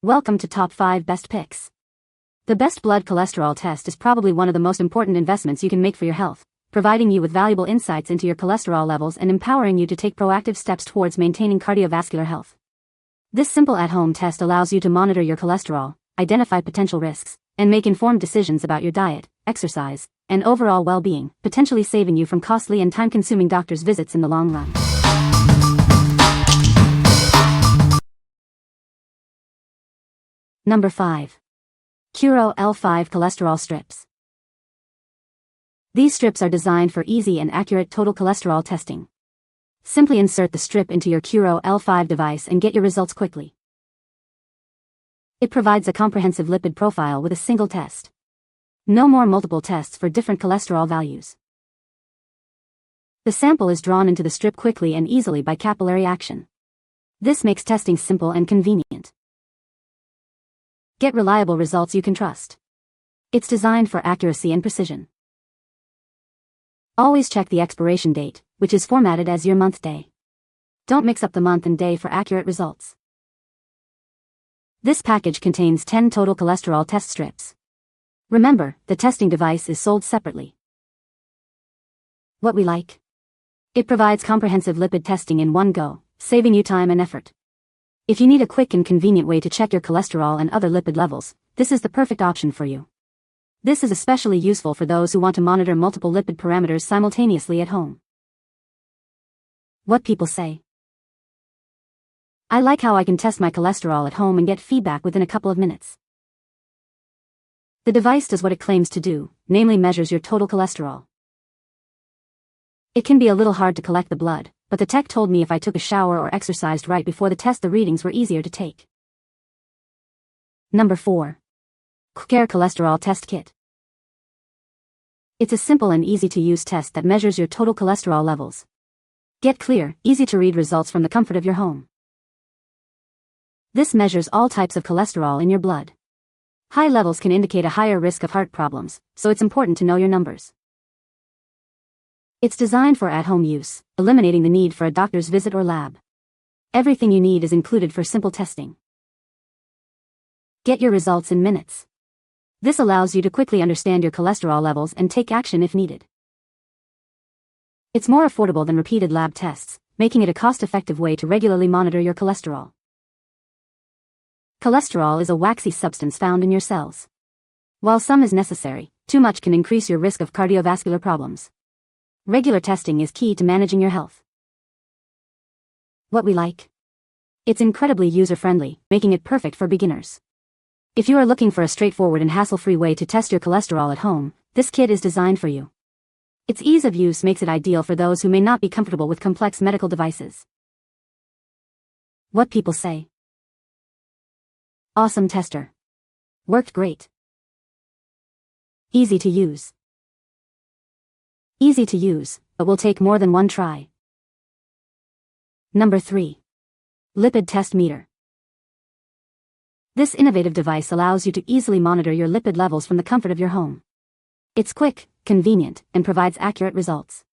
Welcome to Top 5 Best Picks. The best blood cholesterol test is probably one of the most important investments you can make for your health, providing you with valuable insights into your cholesterol levels and empowering you to take proactive steps towards maintaining cardiovascular health. This simple at-home test allows you to monitor your cholesterol, identify potential risks, and make informed decisions about your diet, exercise, and overall well-being, potentially saving you from costly and time-consuming doctor's visits in the long run. Number 5. CURO L5 Cholesterol Strips. These strips are designed for easy and accurate total cholesterol testing. Simply insert the strip into your CURO L5 device and get your results quickly. It provides a comprehensive lipid profile with a single test. No more multiple tests for different cholesterol values. The sample is drawn into the strip quickly and easily by capillary action. This makes testing simple and convenient. Get reliable results you can trust. It's designed for accuracy and precision. Always check the expiration date, which is formatted as your month day. Don't mix up the month and day for accurate results. This package contains 10 total cholesterol test strips. Remember, the testing device is sold separately. What we like? It provides comprehensive lipid testing in one go, saving you time and effort. If you need a quick and convenient way to check your cholesterol and other lipid levels, this is the perfect option for you. This is especially useful for those who want to monitor multiple lipid parameters simultaneously at home. What people say. I like how I can test my cholesterol at home and get feedback within a couple of minutes. The device does what it claims to do, namely measures your total cholesterol. It can be a little hard to collect the blood, but the tech told me if I took a shower or exercised right before the test the readings were easier to take. Number 4. Qucare Cholesterol Test Kit. It's a simple and easy-to-use test that measures your total cholesterol levels. Get clear, easy-to-read results from the comfort of your home. This measures all types of cholesterol in your blood. High levels can indicate a higher risk of heart problems, so it's important to know your numbers. It's designed for at-home use, eliminating the need for a doctor's visit or lab. Everything you need is included for simple testing. Get your results in minutes. This allows you to quickly understand your cholesterol levels and take action if needed. It's more affordable than repeated lab tests, making it a cost-effective way to regularly monitor your cholesterol. Cholesterol is a waxy substance found in your cells. While some is necessary, too much can increase your risk of cardiovascular problems. Regular testing is key to managing your health. What we like? It's incredibly user-friendly, making it perfect for beginners. If you are looking for a straightforward and hassle-free way to test your cholesterol at home, this kit is designed for you. Its ease of use makes it ideal for those who may not be comfortable with complex medical devices. What people say. Awesome tester. Worked great. Easy to use. Easy to use, but will take more than one try. Number 3. Lipid Test Meter. This innovative device allows you to easily monitor your lipid levels from the comfort of your home. It's quick, convenient, and provides accurate results.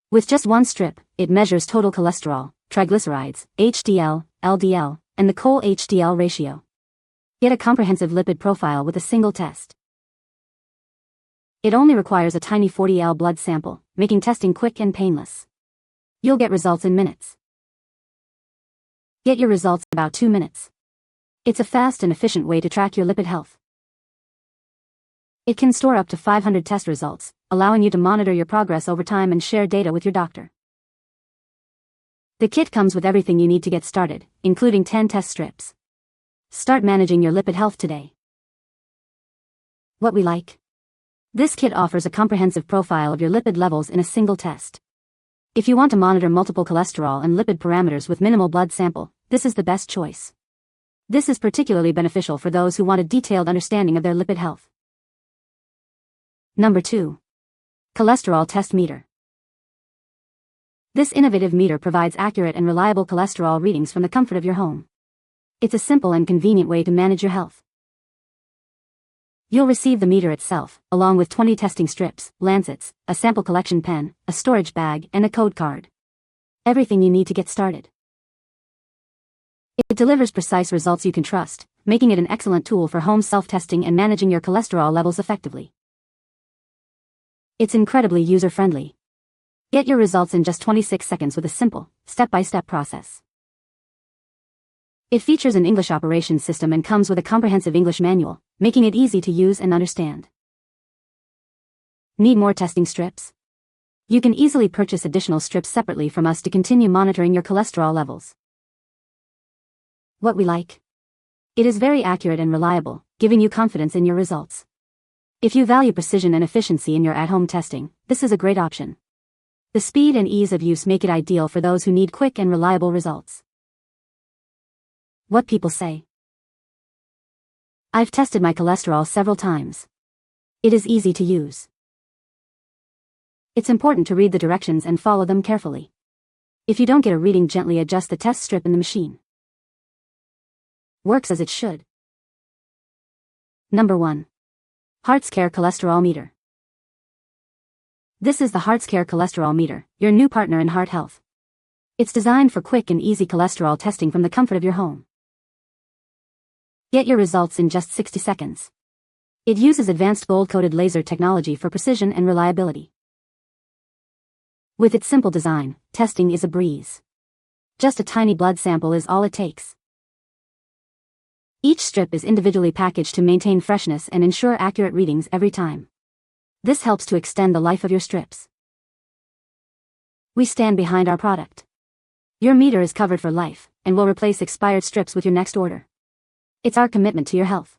With just one strip, it measures total cholesterol, triglycerides, HDL, LDL, and the Chol-HDL ratio. Get a comprehensive lipid profile with a single test. It only requires a tiny 40 ml blood sample, making testing quick and painless. You'll get results in minutes. Get your results in about 2 minutes. It's a fast and efficient way to track your lipid health. It can store up to 500 test results, allowing you to monitor your progress over time and share data with your doctor. The kit comes with everything you need to get started, including 10 test strips. Start managing your lipid health today. What we like? This kit offers a comprehensive profile of your lipid levels in a single test. If you want to monitor multiple cholesterol and lipid parameters with minimal blood sample, this is the best choice. This is particularly beneficial for those who want a detailed understanding of their lipid health. Number 2. Cholesterol Test Meter. This innovative meter provides accurate and reliable cholesterol readings from the comfort of your home. It's a simple and convenient way to manage your health. You'll receive the meter itself, along with 20 testing strips, lancets, a sample collection pen, a storage bag, and a code card. Everything you need to get started. It delivers precise results you can trust, making it an excellent tool for home self-testing and managing your cholesterol levels effectively. It's incredibly user-friendly. Get your results in just 26 seconds with a simple, step-by-step process. It features an English operations system and comes with a comprehensive English manual, making it easy to use and understand. Need more testing strips? You can easily purchase additional strips separately from us to continue monitoring your cholesterol levels. What we like? It is very accurate and reliable, giving you confidence in your results. If you value precision and efficiency in your at-home testing, this is a great option. The speed and ease of use make it ideal for those who need quick and reliable results. What people say. I've tested my cholesterol several times. It is easy to use. It's important to read the directions and follow them carefully. If you don't get a reading, gently adjust the test strip in the machine. Works as it should. Number 1. HeartsCare Cholesterol Meter. This is the HeartsCare Cholesterol Meter, your new partner in heart health. It's designed for quick and easy cholesterol testing from the comfort of your home. Get your results in just 60 seconds. It uses advanced gold-coated laser technology for precision and reliability. With its simple design, testing is a breeze. Just a tiny blood sample is all it takes. Each strip is individually packaged to maintain freshness and ensure accurate readings every time. This helps to extend the life of your strips. We stand behind our product. Your meter is covered for life, and will replace expired strips with your next order. It's our commitment to your health.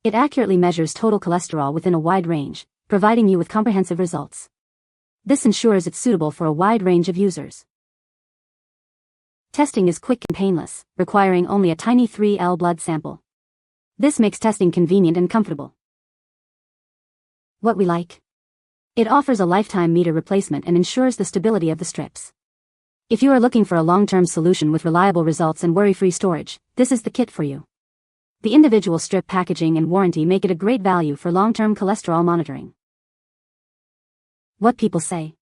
It accurately measures total cholesterol within a wide range, providing you with comprehensive results. This ensures it's suitable for a wide range of users. Testing is quick and painless, requiring only a tiny 3L blood sample. This makes testing convenient and comfortable. What we like? It offers a lifetime meter replacement and ensures the stability of the strips. If you are looking for a long-term solution with reliable results and worry-free storage, this is the kit for you. The individual strip packaging and warranty make it a great value for long-term cholesterol monitoring. What people say.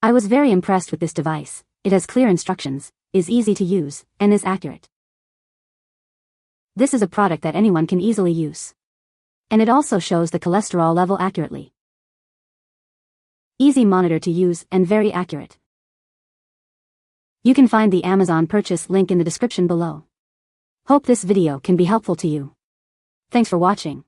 I was very impressed with this device. It has clear instructions, is easy to use, and is accurate. This is a product that anyone can easily use. And it also shows the cholesterol level accurately. Easy monitor to use and very accurate. You can find the Amazon purchase link in the description below. Hope this video can be helpful to you. Thanks for watching.